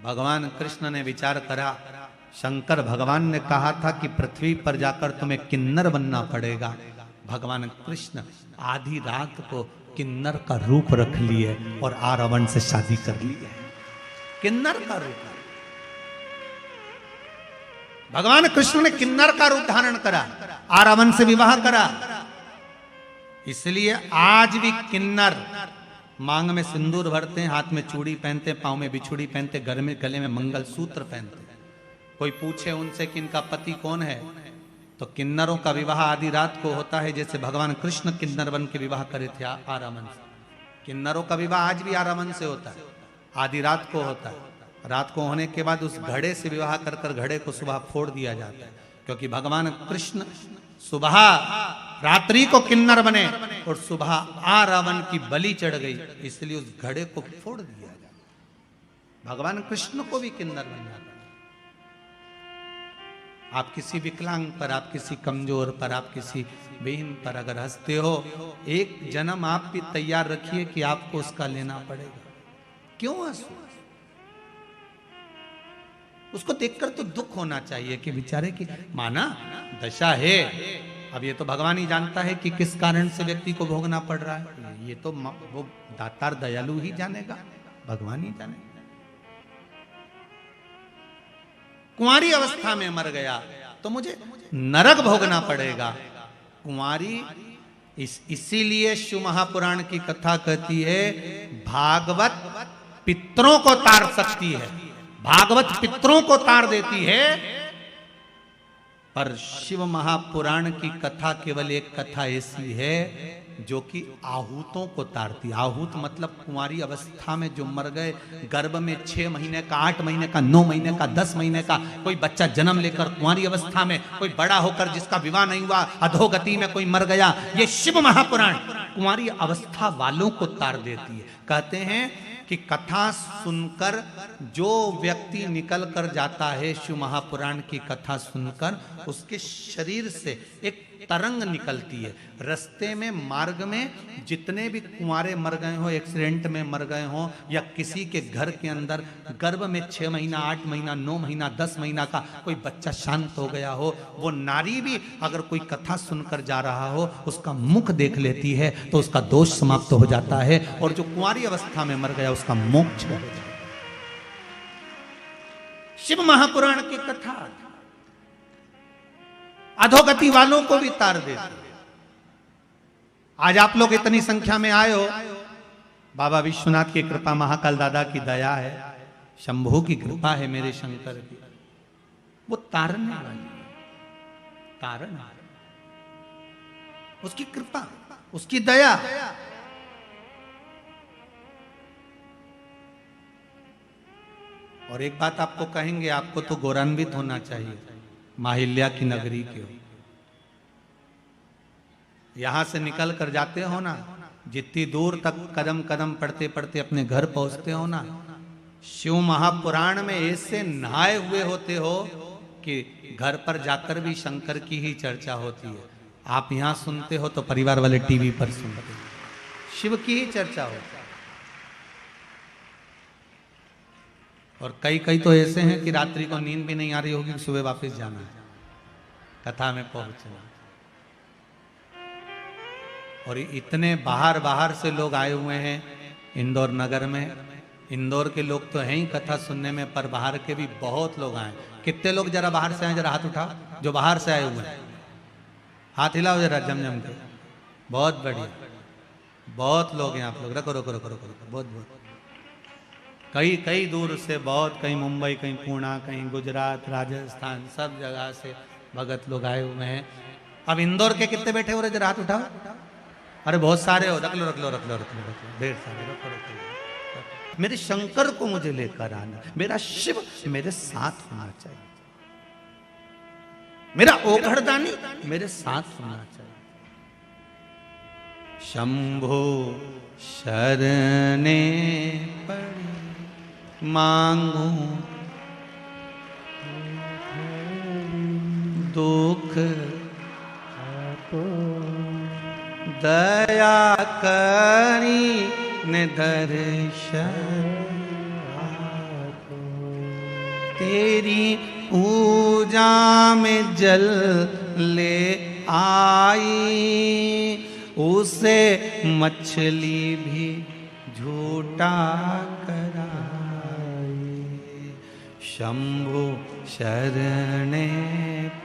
भगवान कृष्ण ने विचार करा, शंकर भगवान ने कहा था कि पृथ्वी पर जाकर तुम्हें किन्नर बनना पड़ेगा। भगवान कृष्ण आधी रात को किन्नर का रूप रख लिए और रावण से शादी कर ली है। किन्नर का रूप, भगवान कृष्ण ने किन्नर का रूप धारण करा, रावण से विवाह करा। इसलिए आज भी किन्नर मांग में सिंदूर भरते हैं, हाथ में चूड़ी पहनते, पांव में बिछुड़ी पहनते, गले में मंगलसूत्र पहनते। कोई पूछे उनसे कि इनका पति कौन है, तो किन्नरों का विवाह आधी रात को होता है, जैसे भगवान कृष्ण किन्नर बन के विवाह करे थे रावण से। किन्नरों का विवाह आज भी रावण से होता है, आधी रात को होता है। रात को होने के बाद उस घड़े से विवाह कर कर घड़े को सुबह फोड़ दिया जाता है, क्योंकि भगवान कृष्ण सुबह रात्रि को किन्नर बने और सुबह रावण की बलि चढ़ गई, इसलिए उस घड़े को फोड़ दिया जाता। भगवान कृष्ण को भी किन्नर बन जाता। आप किसी विकलांग पर, आप किसी कमजोर पर, आप किसी बेहीन पर अगर हंसते हो, एक जन्म आप भी तैयार रखिए कि आपको उसका लेना पड़ेगा। क्यों हंसो? उसको देखकर तो दुख होना चाहिए कि बेचारे की माना दशा है। अब ये तो भगवान ही जानता है कि किस कारण से व्यक्ति को भोगना पड़ रहा है। ये तो वो दातार दयालु ही जानेगा, भगवान ही जानेगा। कुंवारी अवस्था में मर गया तो मुझे नरक भोगना पड़ेगा। कुंवारी इसीलिए शिव महापुराण की कथा कहती है, भागवत पितरों को तार सकती है, भागवत पितरों को तार देती है, पर शिव महापुराण की कथा केवल एक कथा ऐसी है जो कि आहूतों को तारती। आहूत मतलब कुंवारी अवस्था में जो मर गए, गर्भ में 6 महीने का, 8 महीने का, 9 महीने का, 10 महीने का कोई बच्चा जन्म लेकर कुंवारी अवस्था में, कोई बड़ा होकर जिसका विवाह नहीं हुआ, अधोगति में कोई मर गया, ये शिव महापुराण कुंवारी अवस्था वालों को तार देती है। कहते हैं कि कथा सुनकर जो व्यक्ति निकल कर जाता है, शिव महापुराण की कथा सुनकर उसके शरीर से एक तरंग निकलती है। रास्ते में, मार्ग में जितने भी कुंवारे मर गए हो, एक्सीडेंट में मर गए हो, या किसी के घर के अंदर गर्भ में 6 महीना, 8 महीना, 9 महीना, 10 महीना का कोई बच्चा शांत हो गया हो, वो नारी भी अगर कोई कथा सुनकर जा रहा हो, उसका मुख देख लेती है तो उसका दोष समाप्त हो जाता है, और जो कुंवारी अवस्था में मर गया उसका मोक्ष हो जाता है। शिव महापुराण की कथा अधोगति वालों को भी तार देती है। आज आप लोग इतनी संख्या में आए हो, बाबा विश्वनाथ की कृपा, महाकाल दादा की दया है, शंभू की कृपा है, मेरे शंकर की, वो तारने वाली, तारण, उसकी कृपा, उसकी दया। और एक बात आपको कहेंगे, आपको तो गौरवान्वित होना चाहिए, माहिल्या की नगरी के हो, यहां से निकल कर जाते हो ना, जितनी दूर तक कदम कदम पढ़ते पढ़ते अपने घर पहुंचते हो ना, शिव महापुराण में ऐसे नहाए हुए होते हो कि घर पर जाकर भी शंकर की ही चर्चा होती है। आप यहां सुनते हो तो परिवार वाले टीवी पर सुनते हो, शिव की ही चर्चा होती है। और कई कई तो ऐसे हैं कि रात्रि को नींद भी नहीं आ रही होगी, सुबह वापस जाना है, कथा में पहुंचना। और इतने बाहर बाहर से लोग आए हुए हैं इंदौर नगर में। इंदौर के लोग तो हैं ही कथा सुनने में, पर बाहर के भी बहुत लोग आए। कितने लोग जरा बाहर से आए, जरा हाथ उठाओ जो बाहर से आए हुए हैं, हाथ हिलाओ जरा जम जम के। बहुत बढ़िया, बहुत लोग हैं आप लोग। रखो रखो रखो रखो रखो, बहुत बहुत कई कई दूर से, बहुत, कहीं मुंबई, कहीं पुणे, कहीं गुजरात, राजस्थान, सब जगह से भगत लोग आए हुए हैं। अब इंदौर के कितने बैठे हो रहे, जरा हाथ उठाओ। अरे बहुत सारे हो, रख लो रख लो रख लो रख लो रख लो, ढेर सारे, रखो रखो। मेरे शंकर को मुझे लेकर आना, मेरा शिव मेरे साथ होना चाहिए, मेरा ओघड़दानी मेरे साथ होना चाहिए। शंभो शरणे पड़ी मांगू दुख दया करी ने दर्शन तेरी पूजा में जल ले आई, उसे मछली भी झूठा कराई। शंभु शरणे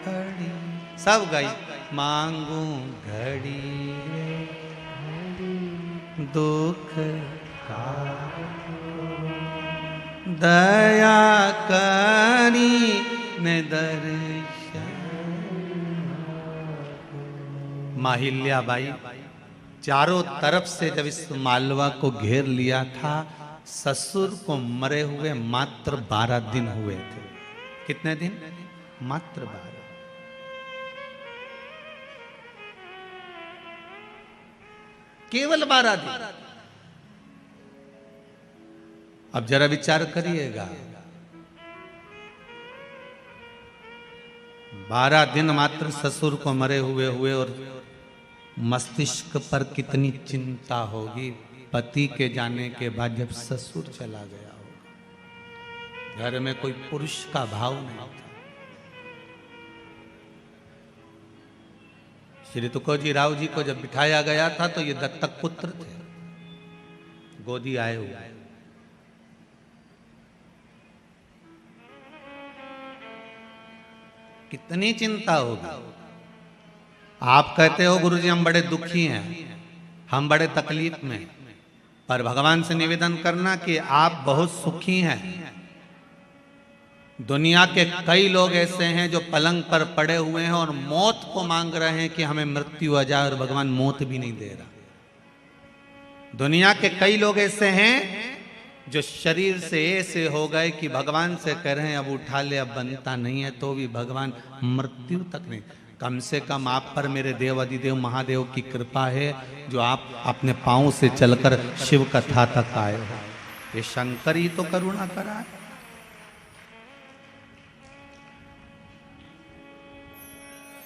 पड़ी, सब गई मांगू घड़ी दुख का, दया करी ने दर्शन। माहिल्याबाई चारों तरफ से जब इस मालवा को घेर लिया था, ससुर को मरे हुए मात्र 12 दिन हुए थे। कितने दिन? मात्र 12। केवल 12 दिन। अब जरा विचार करिएगा, 12 दिन मात्र ससुर को मरे हुए और मस्तिष्क पर कितनी चिंता होगी पति के जाने के बाद, जब ससुर चला गया होगा। घर में कोई पुरुष का भाव नहीं था। श्री तुकोजी राव जी को जब बिठाया गया था तो ये दत्तक पुत्र थे, गोदी आए हुए। कितनी चिंता होगी। आप कहते हो गुरुजी हम बड़े दुखी हैं, हम बड़े तकलीफ में, पर भगवान से निवेदन करना कि आप बहुत सुखी हैं। दुनिया के कई लोग ऐसे हैं जो पलंग पर पड़े हुए हैं और मौत को मांग रहे हैं कि हमें मृत्यु आ जाए, और भगवान मौत भी नहीं दे रहा। दुनिया के कई लोग ऐसे हैं जो शरीर से ऐसे हो गए कि भगवान से कह रहे हैं अब उठा ले, अब बनता नहीं है, तो भी भगवान मृत्यु तक नहीं। कम से कम आप पर मेरे देव अधिदेव महादेव की कृपा है जो आप अपने पांव से चलकर शिव कथा तक आए हो। ये शंकर ही तो करुणा करा है।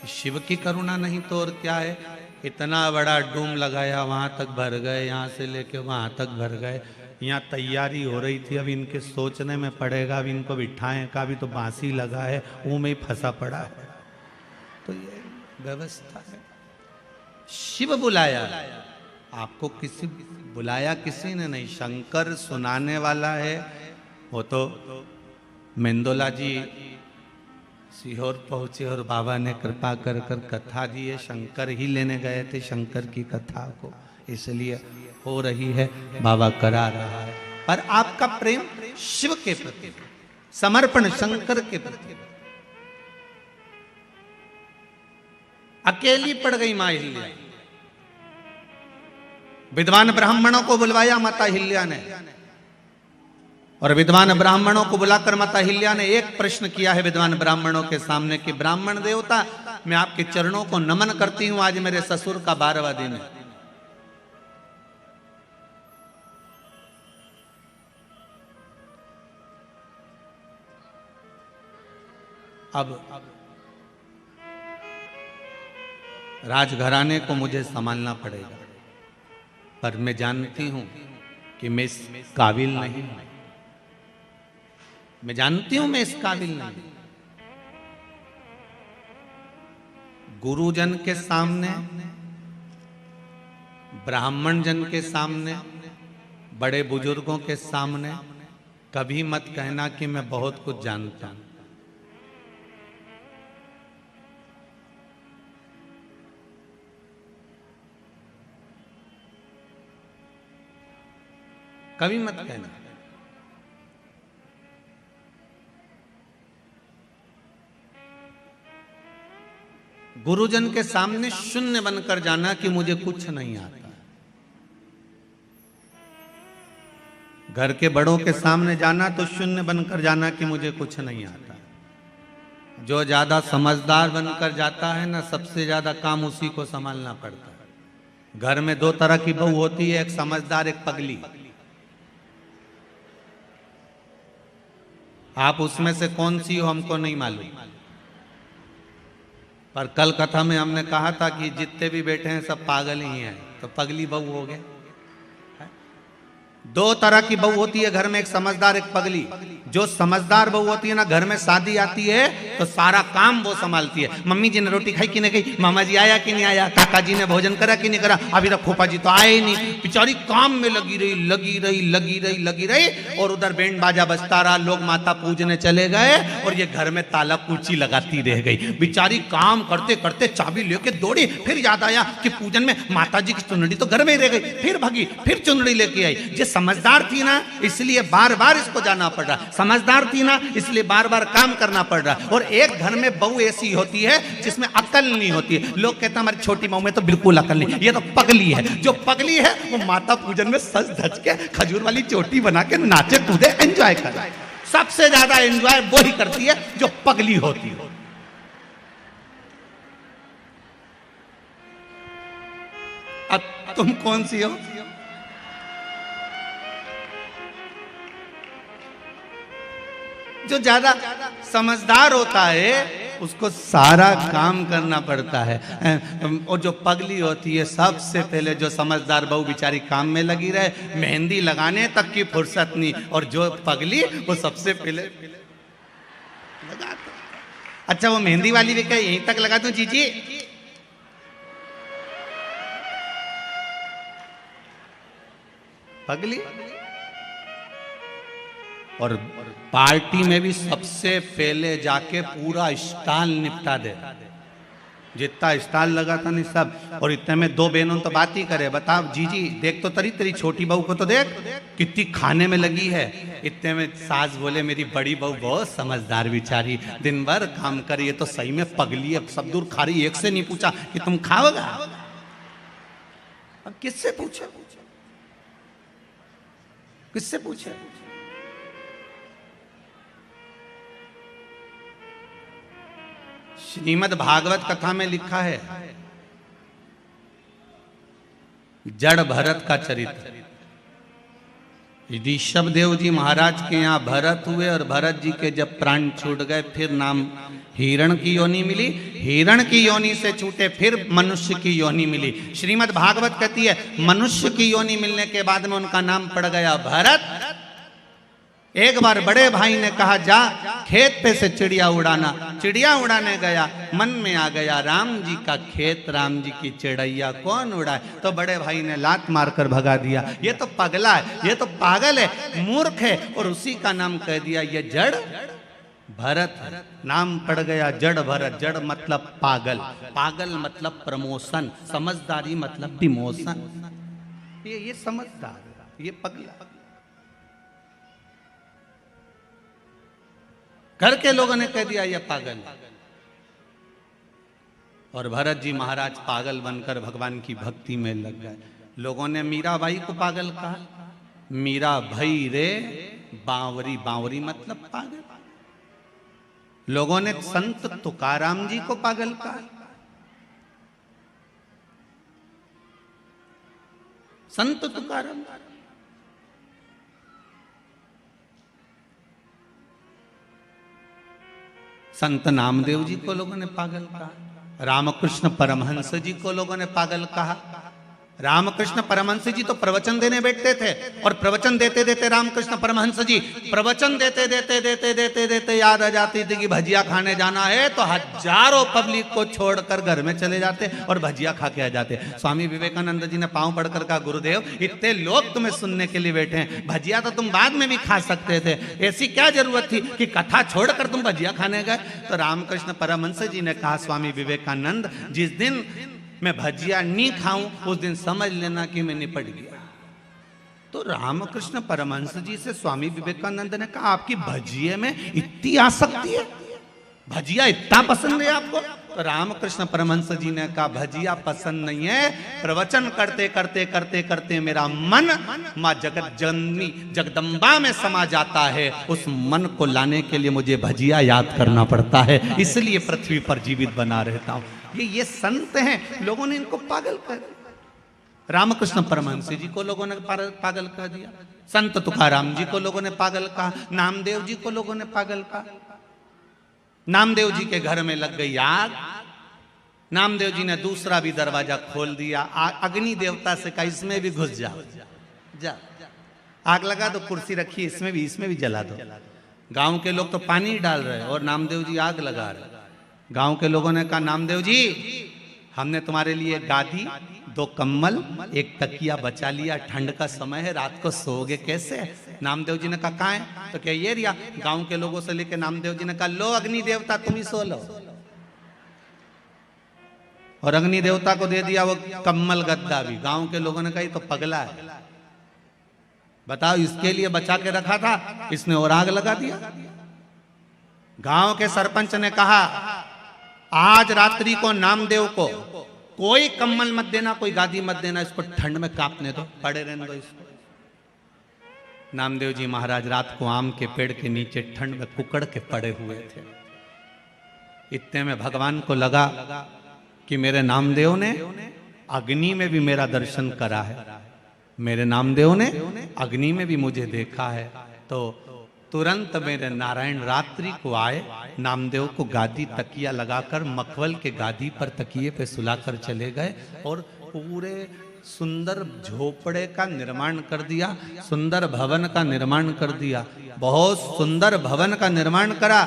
शिव की करुणा नहीं तो और क्या है। इतना बड़ा डूम लगाया, वहां तक भर गए, यहां से लेके वहां तक भर गए। यहाँ तैयारी हो रही थी, अब इनके सोचने में पड़ेगा, अब इनको बिठाएं का भी तो बांसी लगा है, वो में ही फंसा पड़ा है। तो ये व्यवस्था है। शिव बुलाया, आपको किसी बुलाया किसी ने नहीं। शंकर सुनाने वाला है। वो तो मेंदोला जी सीहोर पहुंचे और बाबा ने कृपा कर कर कथा दी है। शंकर ही लेने गए थे शंकर की कथा को, इसलिए हो रही है, बाबा करा रहा है। पर आपका प्रेम शिव के प्रति, समर्पण शंकर के प्रति। अकेली पड़ गई मां हिल्या। विद्वान ब्राह्मणों को बुलवाया माता हिल्या ने, और विद्वान ब्राह्मणों को बुलाकर माता हिल्या ने एक प्रश्न किया है विद्वान ब्राह्मणों के सामने कि ब्राह्मण देवता, मैं आपके चरणों को नमन करती हूं, आज मेरे ससुर का 12वां दिन है। अब राजघराने को मुझे संभालना पड़ेगा, पर मैं जानती हूं कि मैं इस काबिल नहीं हूं। मैं जानती हूं मैं इस काबिल नहीं। गुरुजन के सामने, ब्राह्मण जन के सामने, बड़े बुजुर्गों के सामने कभी मत कहना कि मैं बहुत कुछ जानता हूं। कभी मत कहना। गुरुजन के सामने शून्य बनकर जाना कि मुझे कुछ नहीं आता। घर के बड़ों के सामने जाना तो शून्य बनकर जाना कि मुझे कुछ नहीं आता। जो ज्यादा समझदार बनकर जाता है ना, सबसे ज्यादा काम उसी को संभालना पड़ता है। घर में दो तरह की बहू होती है, एक समझदार, एक पगली। आप उसमें से कौन सी हो हमको नहीं मालूम, पर कल कथा में हमने कहा था कि जितने भी बैठे हैं सब पागल ही हैं, तो पगली बहू हो गए। दो तरह की बहू होती है घर में, एक समझदार, एक पगली। जो समझदार बहू होती है ना, घर में शादी आती है तो सारा काम वो संभालती है। मम्मी जी ने रोटी खाई कि नहीं खाई, मामा जी आया कि नहीं आया, काका जी ने भोजन करा कि नहीं करा, अभी तक फूफा जी तो आए ही नहीं। बेचारी काम में लगी रही लगी रही लगी रही लगी रही, और उधर बैंड बाजा बजता रहा, लोग माता पूजने चले गए, और ये घर में ताला कुर्सी लगाती रह गई। बेचारी काम करते करते चाबी लेके दौड़ी, फिर याद आया कि पूजन में माता जी की चुनरी तो घर में ही रह गई, फिर भागी, फिर चुनरी लेके आई। ये समझदार थी ना, इसलिए बार बार इसको जाना पड़ रहा, समझदार थी ना, इसलिए बार बार काम करना पड़ रहा। और एक घर में बहू ऐसी होती है जिसमें अकल नहीं होती है। लोग कहते हैं हमारी छोटी बहू में तो बिल्कुल अकल नहीं, ये तो पगली है। जो पगली है वो माता पूजन में सज धज के खजूर वाली चोटी बना के नाचे कूदे एंजॉय करे। सबसे ज्यादा एंजॉय वो ही करती है जो पगली होती है। अब तुम कौन सी हो? जो ज्यादा समझदार होता है उसको सारा काम करना पड़ता है, और जो पगली होती है सबसे पहले, जो समझदार बहू बेचारी काम में लगी रहे, मेहंदी लगाने तक की फुर्सत नहीं, और जो पगली वो सबसे पहले लगा। अच्छा वो मेहंदी वाली भी क्या यहीं तक लगा दूं जीजी? पगली। और पार्टी में भी सबसे पहले जाके पूरा स्टॉल निपटा दे, जितना स्टॉल लगा था नहीं सब। और इतने में दो बहनों तो बात ही करे, बताओ जीजी देख तो तेरी छोटी बहू को तो देख कितनी खाने में लगी है। इतने में सास बोले मेरी बड़ी बहू बहुत समझदार बेचारी, दिन भर काम करी है, तो सही में पगली है, सब दूर खा रही। एक से नहीं पूछा कि तुम खाओगा, अब किससे पूछे? किससे पूछे? श्रीमद् भागवत कथा में लिखा है जड़ भरत का चरित्र। ऋषभ देव जी महाराज के यहाँ भरत हुए, और भरत जी के जब प्राण छूट गए फिर नाम हिरण की योनि मिली, हिरण की योनि से छूटे फिर मनुष्य की योनि मिली। श्रीमद् भागवत कहती है मनुष्य की योनि मिलने के बाद में उनका नाम पड़ गया भरत। एक बार बड़े भाई ने कहा जा खेत पे से चिड़िया उड़ाना। चिड़िया उड़ाने गया, मन में आ गया राम जी का खेत, राम जी की चिड़ैया कौन उड़ाए? तो बड़े भाई ने लात मारकर भगा दिया। ये तो पगला है, ये तो पागल है, मूर्ख है, और उसी का नाम कह दिया ये जड़ भरत। नाम पड़ गया जड़ भरत। जड़ मतलब पागल, पागल मतलब प्रमोशन, समझदारी मतलब डिमोशन। ये समझदार, ये पगला। घर के लोगों ने कह दिया ये पागल, और भरत जी महाराज पागल बनकर भगवान की भक्ति में लग गए। लोगों ने मीराबाई को पागल कहा, मीरा भई रे बावरी, बावरी मतलब पागल। लोगों ने संत तुकाराम जी को पागल कहा, संत तुकाराम। संत नामदेव जी को लोगों ने पागल कहा, रामकृष्ण परमहंस जी को लोगों ने पागल कहा। रामकृष्ण परमहंस जी तो प्रवचन देने बैठते थे, और प्रवचन देते देते रामकृष्ण परमहंस जी प्रवचन देते देते देते देते देते याद आ जाती थी कि भजिया खाने जाना है, तो हजारों पब्लिक को छोड़कर घर में चले जाते और भजिया खा के आ जाते। स्वामी विवेकानंद जी ने पांव पड़कर कहा गुरुदेव इतने लोग तुम्हें सुनने के लिए बैठे हैं, भजिया तो तुम बाद में भी खा सकते थे, ऐसी क्या जरूरत थी कि कथा छोड़कर तुम भजिया खाने गए? तो रामकृष्ण परमहंस जी ने कहा स्वामी विवेकानंद जिस दिन मैं भजिया नहीं खाऊं उस दिन समझ लेना कि मैं निपट गया। तो रामकृष्ण परमहंस जी से स्वामी विवेकानंद ने कहा आपकी भजिए में इतनी आसक्ति है, भजिया इतना पसंद है आपको? तो रामकृष्ण परमहंस जी ने कहा भजिया पसंद नहीं है, प्रवचन करते करते करते करते मेरा मन माँ जगत जननी जगदम्बा में समा जाता है, उस मन को लाने के लिए मुझे भजिया याद करना पड़ता है, इसलिए पृथ्वी पर जीवित बना रहता हूं। ये संत हैं, लोगों ने इनको पागल कर दिया। रामकृष्ण परमहंस जी को लोगों ने पागल कर दिया, संत तुकाराम जी को लोगों ने पागल कहा, नामदेव जी को लोगों ने पागल कहा। नामदेव जी के घर में लग गई आग, नामदेव जी ने दूसरा भी दरवाजा खोल दिया, अग्नि देवता से कहा इसमें भी घुस जाओ, जा आग लगा दो, कुर्सी रखी है इसमें भी जला दो। गांव के लोग तो पानी डाल रहे और नामदेव जी आग लगा रहे। गांव के लोगों ने कहा नामदेव जी हमने तुम्हारे लिए गादी, 2 कम्बल, 1 तकिया बचा लिया, ठंड का समय है, रात को सोओगे कैसे? नामदेव जी ने कहा कहाँ है? तो क्या ये रिया? गांव के लोगों से लेके नामदेव जी ने कहा लो अग्नि देवता तुम ही सो लो, और अग्नि देवता को दे दिया वो कम्बल गद्दा भी। गांव के लोगों ने कहा तो पगला है, बताओ इसके लिए बचा के रखा था, इसने और आग लगा दिया। गांव के सरपंच ने कहा आज रात्रि को नामदेव को कोई कम्बल मत देना, कोई गादी मत देना, इसको ठंड में कांपने दो, पड़े रहने दो इसको। नामदेव जी महाराज रात को आम के पेड़ के नीचे ठंड में कुकड़ के पड़े हुए थे। इतने में भगवान को लगा कि मेरे नामदेव ने अग्नि में भी मेरा दर्शन करा है, मेरे नामदेव ने अग्नि में भी मुझे देखा है। तो तुरंत मेरे नारायण रात्रि को आए, नामदेव को गादी तकिया लगाकर मखवल के गादी पर तकिए पे सुलाकर चले गए और पूरे सुंदर झोपड़े का निर्माण कर दिया, सुंदर भवन का निर्माण कर दिया, बहुत सुंदर भवन का निर्माण करा।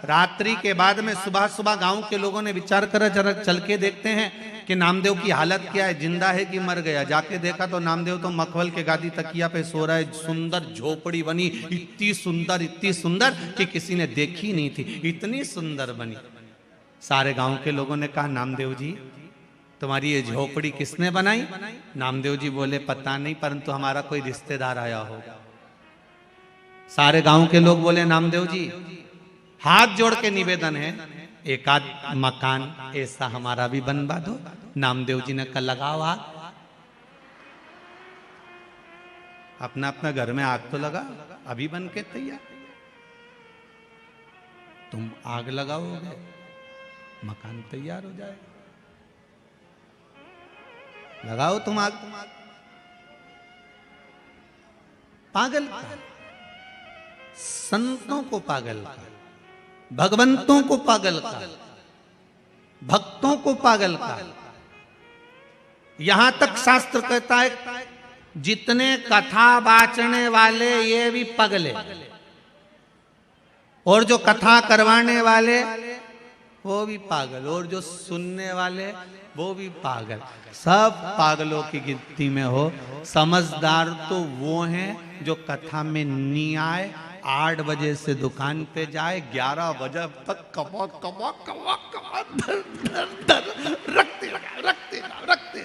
रात्रि के बाद में सुबह सुबह गांव के लोगों ने विचार करा जरा चल के देखते हैं कि नामदेव की हालत क्या है, जिंदा है कि मर गया। जाके देखा तो नामदेव तो मखवल के गादी तकिया पे सो रहा है। सुंदर झोपड़ी बनी, इतनी सुंदर कि किसी ने देखी नहीं थी, इतनी सुंदर बनी। सारे गांव के लोगों ने कहा नामदेव जी तुम्हारी ये झोपड़ी किसने बनाई? नामदेव जी बोले पता नहीं, परंतु हमारा कोई रिश्तेदार आया होगा। सारे गांव के लोग बोले नामदेव जी हाथ जोड़ के निवेदन है एक आध मकान ऐसा हमारा भी बनवा दो। नामदेव जी ने कहा लगाओ आग, अपना अपना घर में आग तो लगा, अभी बन के तैयार। तुम आग लगाओगे मकान तैयार हो जाएगा, लगाओ तुम आग। पागल का, संतों को पागल का, भगवंतों को पागल का, भक्तों को पागल का। यहां तक शास्त्र कहता है जितने कथा बाचने वाले ये भी पगले, और जो कथा करवाने वाले वो भी पागल, और जो सुनने वाले वो भी पागल। सब पागलों की गिनती में हो। समझदार तो वो हैं जो कथा में नहीं आए, 8 बजे से दुकान पे जाए, 11 बजे तक कमा रखते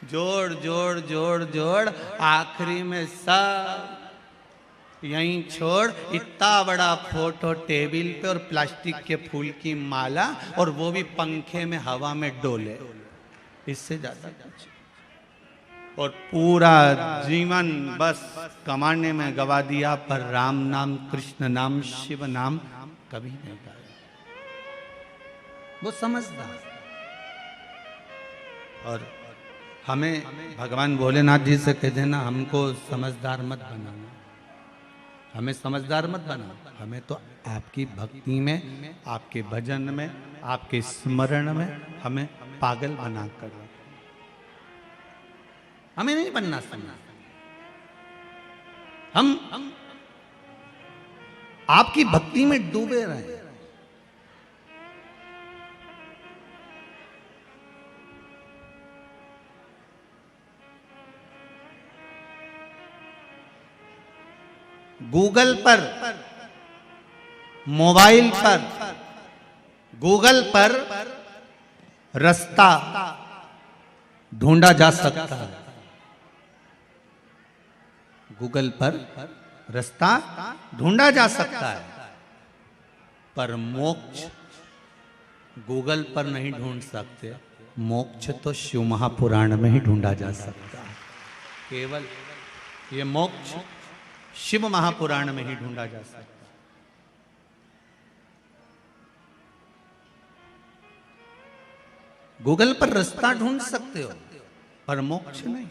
जोड़ आखिरी में सब यहीं छोड़। इतना बड़ा फोटो टेबल पे और प्लास्टिक के फूल की माला, और वो भी पंखे में हवा में डोले, इससे ज्यादा कुछ। और पूरा जीवन बस कमाने में गवा दिया, पर राम नाम, कृष्ण नाम, शिव नाम कभी नहीं गाया। वो समझदार। और हमें भगवान भोलेनाथ जी से कह देना हमको समझदार मत बनाना, हमें समझदार मत बनाना, हमें तो आपकी भक्ति में, आपके भजन में, आपके स्मरण में हमें पागल बना कर, हमें नहीं बनना समझ। हम आपकी भक्ति में डूबे रहे। गूगल पर, मोबाइल पर, गूगल पर रास्ता ढूंढा जा सकता है। गूगल पर रास्ता ढूंढा जा सकता है, पर मोक्ष गूगल पर नहीं ढूंढ सकते। मोक्ष तो शिव महापुराण में ही ढूंढा जा सकता है। केवल ये मोक्ष शिव महापुराण में ही ढूंढा जा सकता है। गूगल पर रास्ता ढूंढ सकते हो, पर मोक्ष नहीं।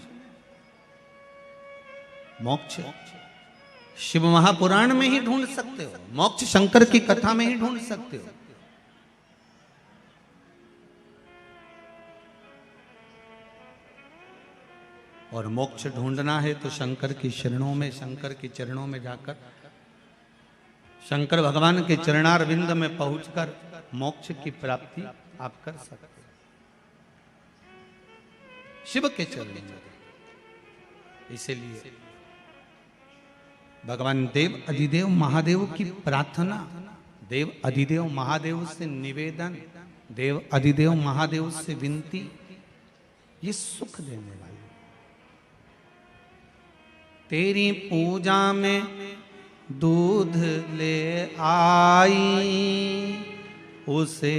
मोक्ष शिव महापुराण में ही ढूंढ सकते हो, मोक्ष शंकर की कथा में ही ढूंढ सकते हो। और मोक्ष ढूंढना है तो शंकर की शरणों में, शंकर के चरणों में जाकर, शंकर भगवान के चरणारविंद में पहुंचकर मोक्ष की प्राप्ति आप कर सकते हैं। शिव के चरणों में। इसलिए भगवान देव अधिदेव महादेव की प्रार्थना, देव अधिदेव महादेव से निवेदन, देव अधिदेव महादेव से विनती, ये सुख देने वाली। तेरी पूजा में दूध ले आई, उसे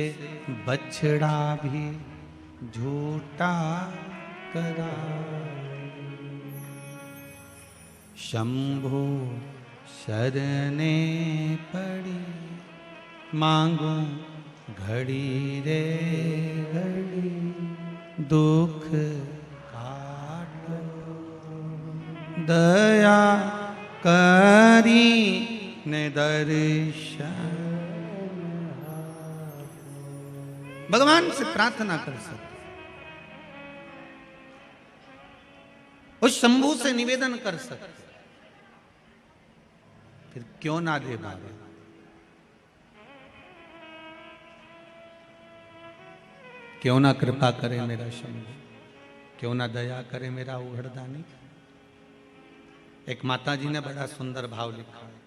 बछड़ा भी झूठा करा। शंभु शरणे पड़ी, मांगू घड़ी रे घड़ी, दुख काटो दया करी ने दर्शन। भगवान से प्रार्थना कर सकते, उस शंभू से निवेदन कर सकते, फिर क्यों ना दे बाबा। क्यों ना कृपा करे मेरा शंभू, क्यों ना दया करे मेरा उघड़दानी। एक माता जी ने बड़ा सुंदर भाव लिखा है।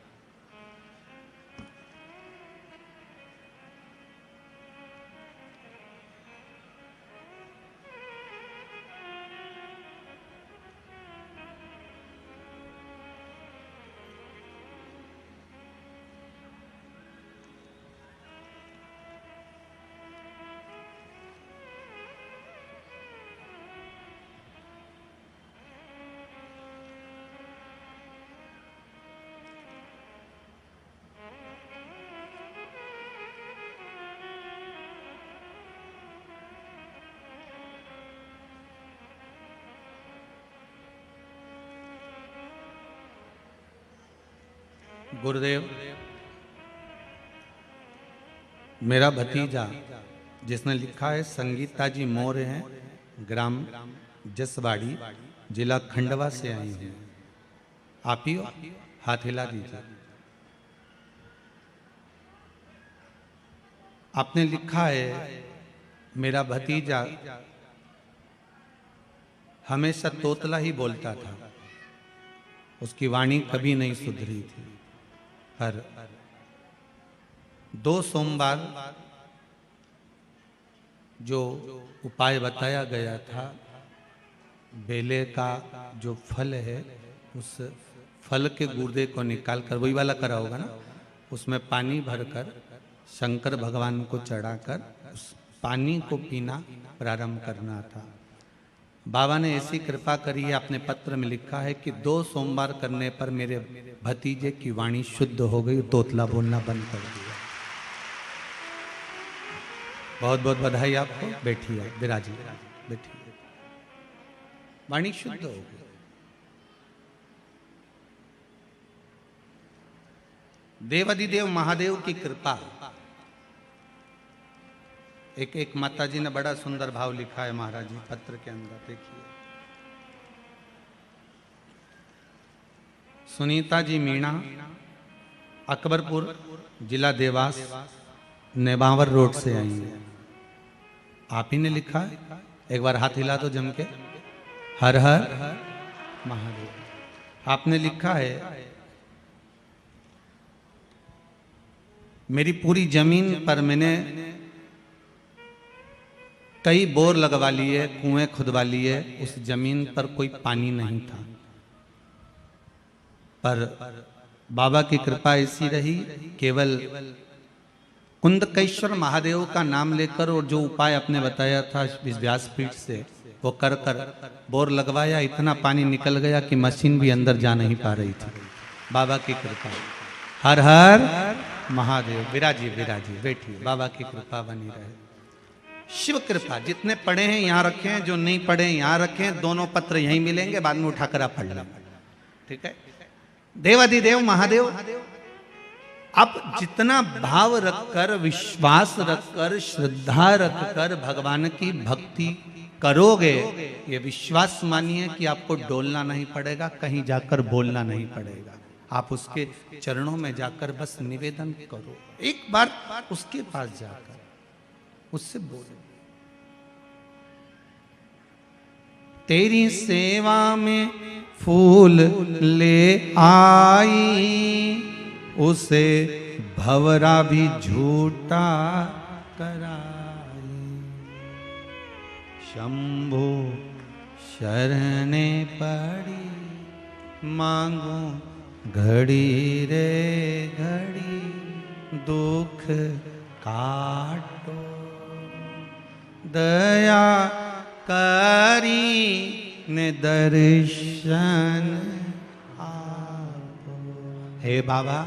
गुरुदेव, मेरा भतीजा जिसने लिखा है, संगीता जी मौर्य हैं, ग्राम जसवाड़ी, जिला खंडवा से आई हैं। आप ही हो? हाथ हिला दीजिए। आपने लिखा है, मेरा भतीजा हमेशा तोतला ही बोलता था, उसकी वाणी कभी नहीं सुधरी थी। पर 2 सोमवार जो उपाय बताया गया था, बेले का जो फल है, उस फल के गुर्दे को निकालकर, वही वाला करा होगा ना, उसमें पानी भरकर शंकर भगवान को चढ़ाकर उस पानी को पीना प्रारंभ करना था। बाबा ने ऐसी कृपा करी है, अपने पत्र में लिखा है कि 2 सोमवार करने पर मेरे भतीजे की वाणी शुद्ध हो गई, तोतला बोलना बंद कर दिया। बहुत बहुत बधाई आपको। बैठिए, विराजिए, बैठिए। वाणी शुद्ध हो गई। देवाधिदेव महादेव की कृपा। एक माता जी ने बड़ा सुंदर भाव लिखा है महाराज जी पत्र के अंदर, देखिए। सुनीता जी मीणा, अकबरपुर, जिला देवास, नेबावर रोड से आई है। आप ही ने लिखा है, एक बार हाथ हिला दो जम के। हर हर महादेव। आपने लिखा है, मेरी पूरी जमीन पर मैंने कई बोर लगवा लिए, कुएं खुदवा लिए, उस जमीन पर कोई पानी नहीं था। पर बाबा की कृपा ऐसी रही, केवल कुंदकेश्वर महादेव का नाम लेकर और जो उपाय आपने बताया था इस व्यासपीठ से, वो कर कर बोर लगवाया, इतना पानी निकल गया कि मशीन भी अंदर जा नहीं पा रही थी। बाबा की कृपा। हर हर महादेव। विराजी विराजी, बैठिए, बाबा की कृपा बनी रहे। शिव कृपा। जितने पढ़े हैं यहाँ रखे हैं, जो नहीं पढ़े हैं यहाँ रखे हैं, दोनों पत्र यहीं मिलेंगे, बाद में उठाकर आप पढ़ लेना, ठीक है। देवाधिदेव महादेव, आप जितना भाव रखकर, विश्वास रखकर, श्रद्धा रखकर भगवान की भक्ति करोगे, ये विश्वास मानिए कि आपको डोलना नहीं पड़ेगा, कहीं जाकर बोलना नहीं पड़ेगा। आप उसके चरणों में जाकर बस निवेदन करो, एक बार उसके पास जाकर उससे बोलो, तेरी सेवा में फूल ले आई, उसे भंवरा भी झूठा कराई। शंभो शरणे पड़ी, मांगू घड़ी रे घड़ी, दुख काटो दया करी ने दर्शन आपो। हे बाबा,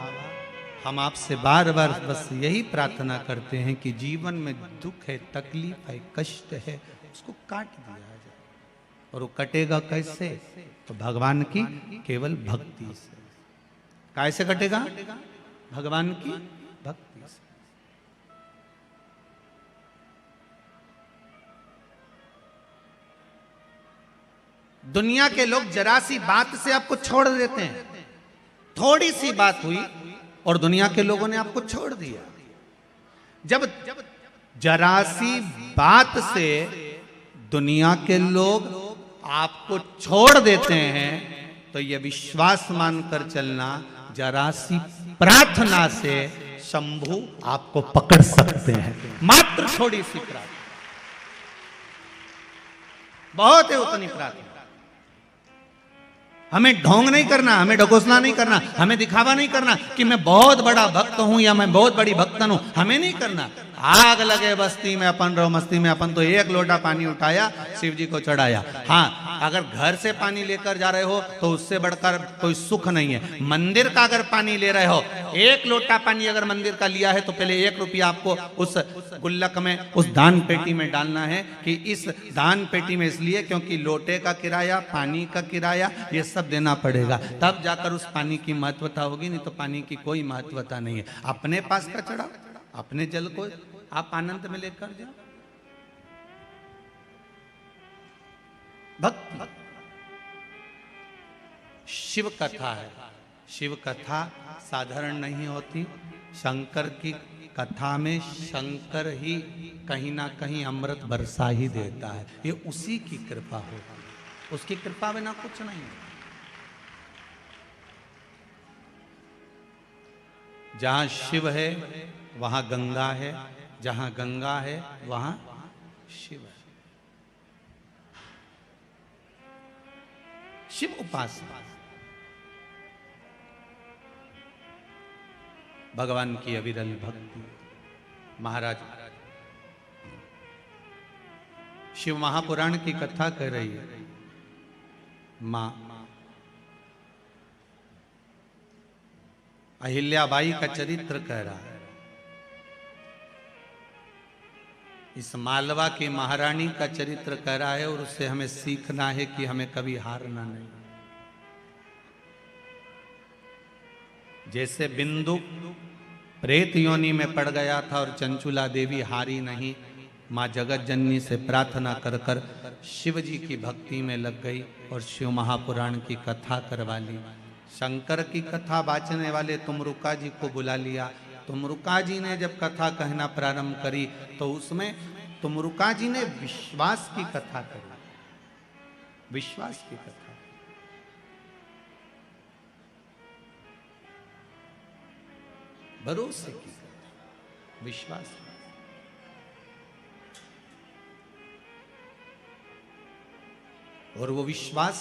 हम आपसे बार बार बस यही प्रार्थना करते हैं कि जीवन में दुख है, तकलीफ है, कष्ट है, उसको काट दिया जाए। और वो कटेगा कैसे? तो भगवान की केवल भक्ति से। कैसे कटेगा? भगवान की भक्ति से। दुनिया के लोग जरा सी बात से आपको छोड़ देते हैं। थोड़ी सी बात हुई और दुनिया के लोगों ने आपको छोड़ दिया। जब जरा सी बात से दुनिया के लोग आपको छोड़ देते हैं, तो यह विश्वास मानकर चलना, जरा सी प्रार्थना से शंभु आपको पकड़ सकते हैं। मात्र थोड़ी सी प्रार्थना, बहुत है उतनी प्रार्थना। हमें ढोंग नहीं करना, हमें ढकोसला नहीं करना, हमें दिखावा नहीं करना कि मैं बहुत बड़ा भक्त हूं या मैं बहुत बड़ी भक्तन हूं। हमें नहीं करना। आग लगे बस्ती में अपन रहो मस्ती में, अपन तो एक लोटा पानी उठाया, शिव जी को चढ़ाया। हाँ, अगर घर से पानी लेकर जा रहे हो तो उससे बढ़कर कोई सुख नहीं है। मंदिर का अगर पानी ले रहे हो, एक लोटा पानी अगर मंदिर का लिया है तो पहले 1 रुपया आपको उस गुल्लक में, उस दान पेटी में डालना है। कि इस दान पेटी में इसलिए क्योंकि लोटे का किराया, पानी का किराया, ये सब देना पड़ेगा, तब जाकर उस पानी की महत्वता होगी, नहीं तो पानी की कोई महत्वता नहीं है। अपने पास का चढ़ाओ, अपने जल को आप आनंद में लेकर जाओ। भक्ति शिव कथा है। शिव कथा साधारण नहीं होती। शंकर की कथा में शंकर ही कहीं ना कहीं अमृत बरसा ही देता है। ये उसी की कृपा होती, उसकी कृपा बिना कुछ नहीं है। जहां शिव है वहां गंगा है, जहां गंगा है वहां शिव है। शिव उपासना भगवान की अविरल भक्ति। महाराज शिव महापुराण की कथा कर रही है। मां अहिल्याबाई का चरित्र कह रहा है। इस मालवा की महारानी का चरित्र कह रहा है और उससे हमें सीखना है कि हमें कभी हारना नहीं। जैसे बिंदु प्रेत योनि में पड़ गया था और चंचुला देवी हारी नहीं, मां जगत जननी से प्रार्थना कर कर शिव जी की भक्ति में लग गई और शिव महापुराण की कथा करवा ली। शंकर की कथा बाचने वाले तुमरुका जी को बुला लिया। तुमरुका जी ने जब कथा कहना प्रारंभ करी तो उसमें तुमरुका जी ने विश्वास की कथा करी। विश्वास की कथा, भरोसे की कथा, विश्वास। और वो विश्वास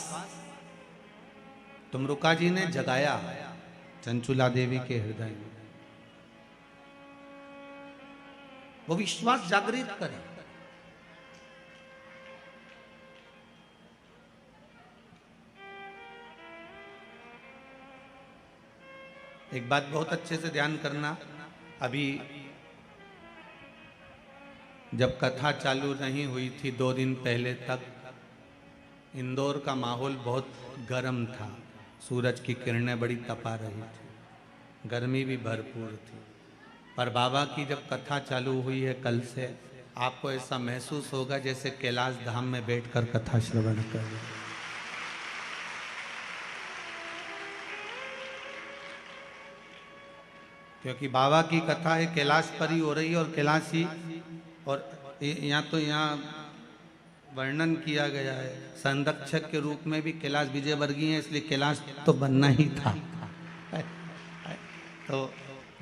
तुमरुका जी ने जगाया चंचुला देवी के हृदय में। वो विश्वास जागृत करे। एक बात बहुत अच्छे से ध्यान करना, अभी जब कथा चालू नहीं हुई थी 2 दिन पहले तक इंदौर का माहौल बहुत गर्म था। सूरज की किरणें बड़ी तपा रही थी, गर्मी भी भरपूर थी। पर बाबा की जब कथा चालू हुई है कल से, आपको ऐसा महसूस होगा जैसे कैलाश धाम में बैठकर कथा श्रवण कर रहे हैं। क्योंकि बाबा की कथा है कैलाश पर ही हो रही है और कैलाशी, और यहाँ तो यहाँ वर्णन किया गया है संरक्षक के रूप में भी कैलाश विजयवर्गीय है, इसलिए कैलाश तो बनना ही था। तो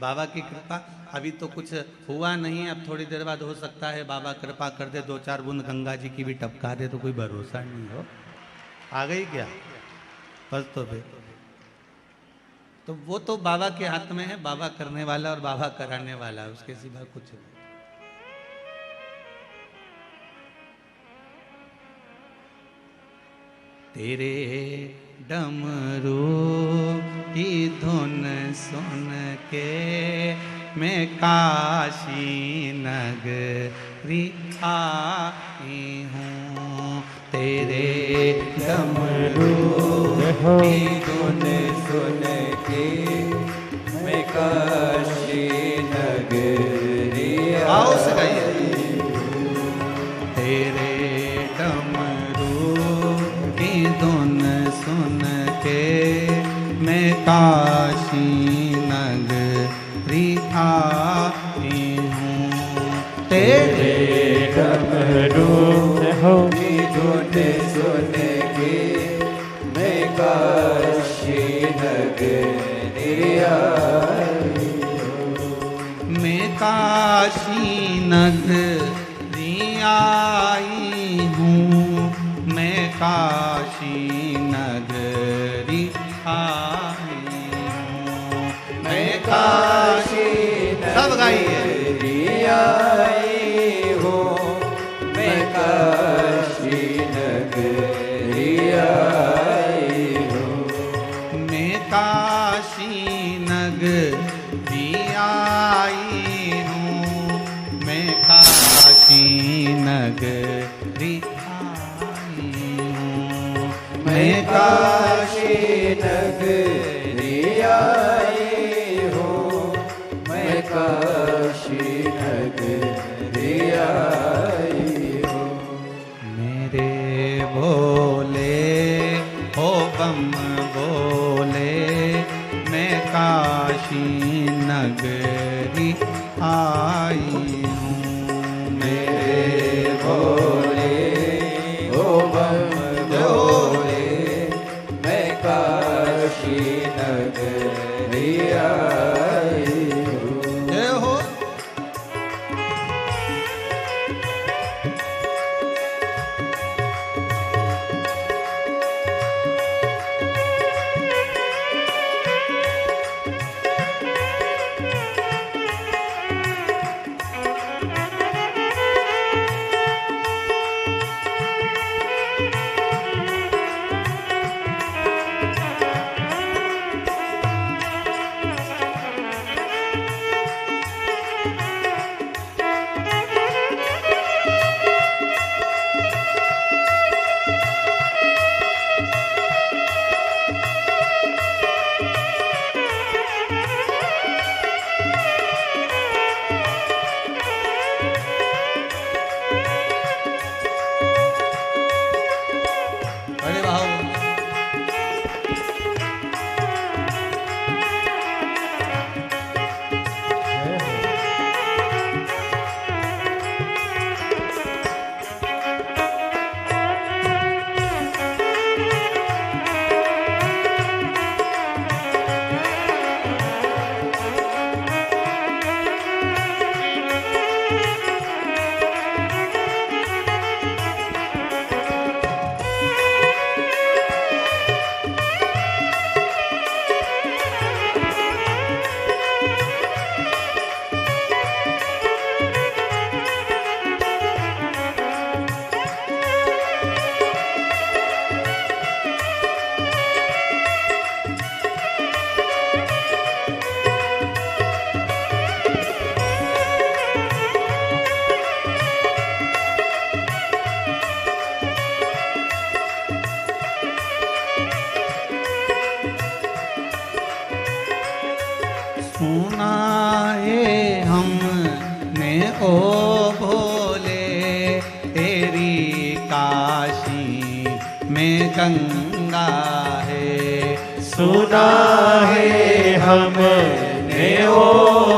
बाबा की कृपा, अभी तो कुछ हुआ नहीं, अब थोड़ी देर बाद हो सकता है बाबा कृपा कर दे, 2-4 बूंद गंगा जी की भी टपका दे, तो कोई भरोसा नहीं हो। आ गई क्या बस, तो फिर तो वो तो बाबा के हाथ में है, बाबा करने वाला और बाबा कराने वाला, उसके सिवा कुछ नहीं। तेरे डमरू की धुन सुन के मैं काशी नगरी आई हूँ। तेरे डमरू की धुन सुन के मैं काशी नगरी आओ सगाइए। तेरे धुन सुन के मैं काशी नगरी आई हूँ। तेरे डमरू की धुन सुन के मैं काशी नगरी आई हूँ। मैं काशी नगरी आई हूँ। मैं काशी नगरी आई हूँ। मैं काशी सब गाइए आई हूँ। मैं काशी नगरी आई हूँ। मैं काशी नगरी आई हूँ। मैं काशी नगरी मैं काशी नगरी आई हूँ। मैं काशी नगरी आई हूँ। मेरे भोले हो बम बोले, मैं काशी नगरी आई हूँ। मेरे भोले हो बम बोले, मैं काशी नगरी आई हूँ। जय हो। गंगा है। सुना है हमने ओ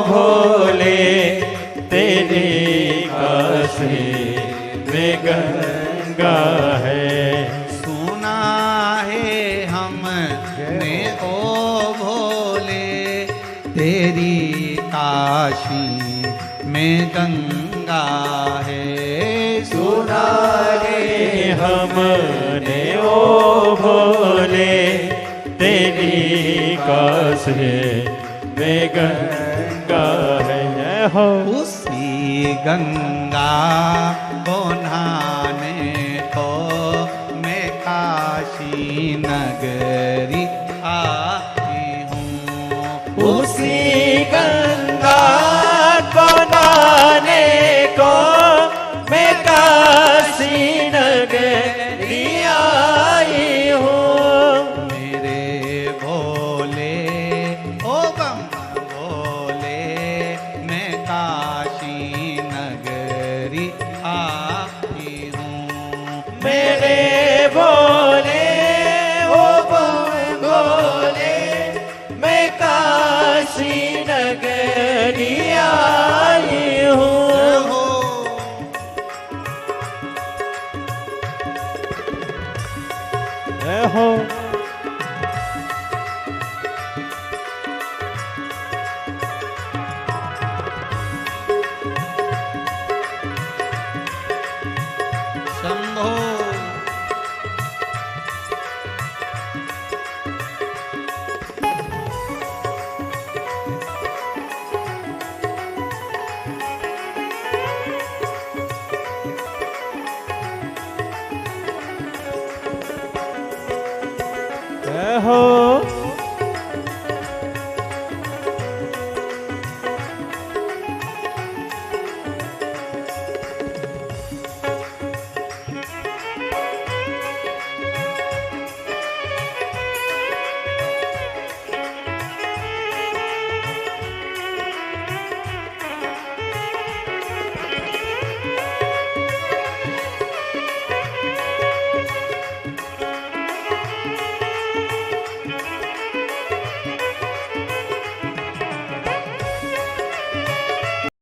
भोले तेरी काशी में गंगा है। सुना है हमने ओ भोले तेरी काशी में गंगा है। सुना है हमने ओ भोले तेरी काशी में गंगा है। हो उसी गंगा को नहाने को मैं काशी नगरी आई हूँ। उसी गंगा को नहाने को मैं काशी नगरी आई हूँ। मेरे भोले ओ बम भोले मैं काशी नगरी आई हूँ। मेरे भोले ओ भोले मैं काशी नगरी आई हूँ। हो शंभो हो